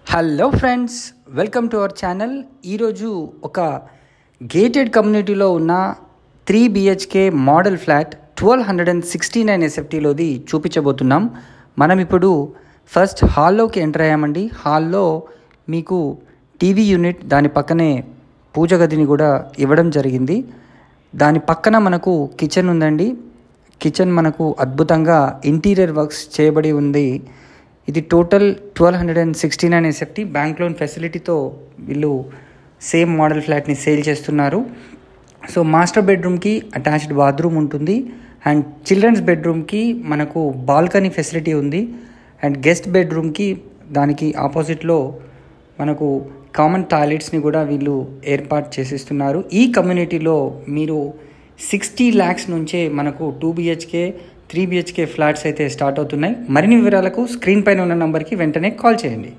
Hello friends, welcome to our channel. ఈరోజు ఒక gated కమ్యూనిటీలో ఉన్న 3 BHK మోడల్ ఫ్లాట్ 1269 SFTలోది చూపించబోతున్నాం. మనం ఇప్పుడు ఫస్ట్ హాల్లోకి ఎంటర్ అయ్యామండి. హాల్లో మీకు టీవీ యూనిట్, దాని పక్కనే పూజ గదిని కూడా ఇవ్వడం జరిగింది. దాని పక్కన మనకు కిచెన్ ఉందండి. కిచెన్ మనకు అద్భుతంగా ఇంటీరియర్ వర్క్స్ చేయబడి ఉంది. ఇది టోటల్ 1269 SFT బ్యాంక్ లోన్ ఫెసిలిటీతో వీళ్ళు సేమ్ మోడల్ ఫ్లాట్ని సేల్ చేస్తున్నారు. సో మాస్టర్ బెడ్రూమ్కి అటాచ్డ్ బాత్రూమ్ ఉంటుంది అండ్ చిల్డ్రన్స్ బెడ్రూమ్కి మనకు బాల్కనీ ఫెసిలిటీ ఉంది అండ్ గెస్ట్ బెడ్రూమ్కి దానికి ఆపోజిట్లో మనకు కామన్ టాయిలెట్స్ని కూడా వీళ్ళు ఏర్పాటు చేసిస్తున్నారు. ఈ కమ్యూనిటీలో మీరు 60 lakhs నుంచే మనకు 2 BHK 3 BHK ఫ్లాట్స్ అయితే స్టార్ట్ అవుతున్నాయి. మరిన్ని వివరాలకు స్క్రీన్ పైన ఉన్న నంబర్కి వెంటనే కాల్ చేయండి.